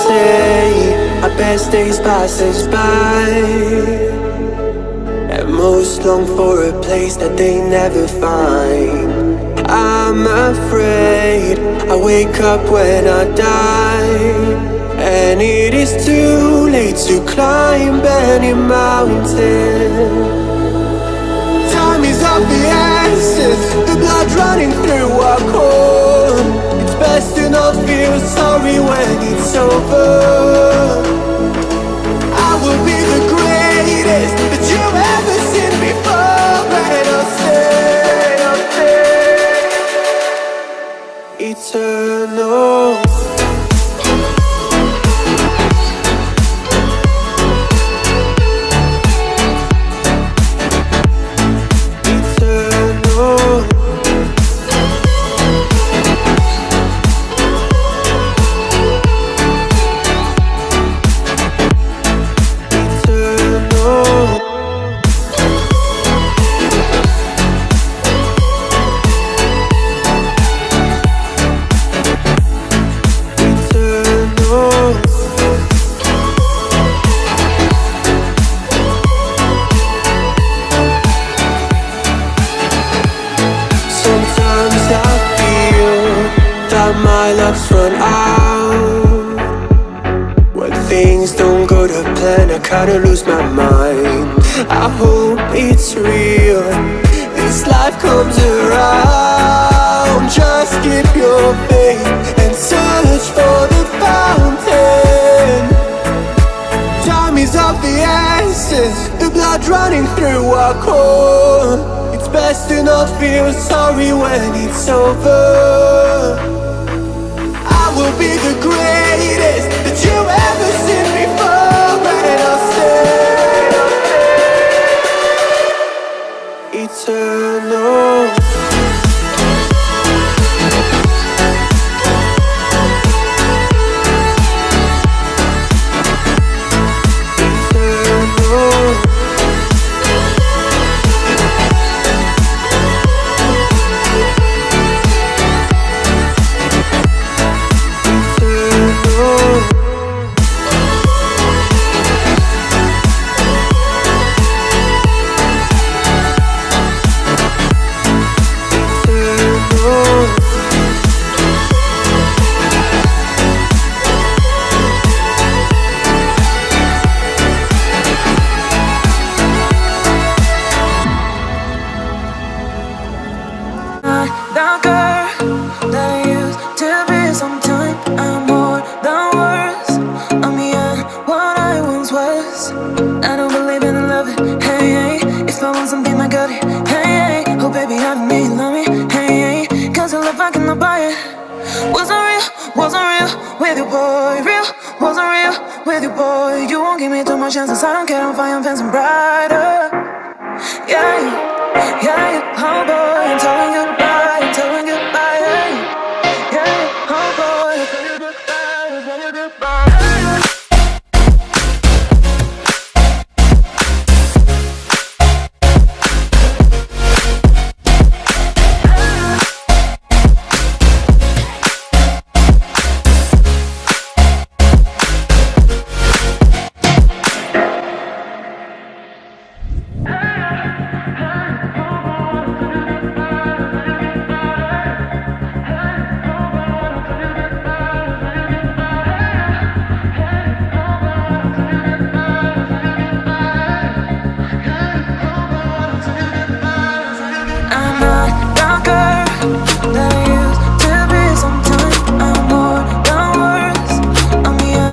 say our best days pass us by, and most long for a place that they never find. I'm afraid I wake up when I die, and it is too late to climb any mountain. Time is of the essence, the blood running through our core. It's best to not feel sorry when it's over. I will be the greatest that you've ever seen before, and I'll stay eternal. My luck's run out. When things don't go to plan, I kinda lose my mind. I hope it's real, this life comes around. Just keep your faith and search for the fountain. Time is of the essence, the blood running through our core. It's best to not feel sorry when it's over. Will be the greatest that you've ever seen before, and I'll stay eternal. That girl that I used to be sometime. I'm more than words. I'm beyond what I once was. I don't believe in love. Hey, hey. If I want something, I got it. Hey, hey. Oh, baby, I don't need love me. Hey, hey. Cause the love I cannot buy it. Wasn't real with you, boy. Real, wasn't real with you, boy. You won't give me too much chances. I don't care, I'm fine, I'm fancy brighter. Yeah, yeah, oh boy, I'm telling goodbye, I'm telling goodbye, yeah, oh boy, I'm telling goodbye, I'm telling goodbye. I'm not that girl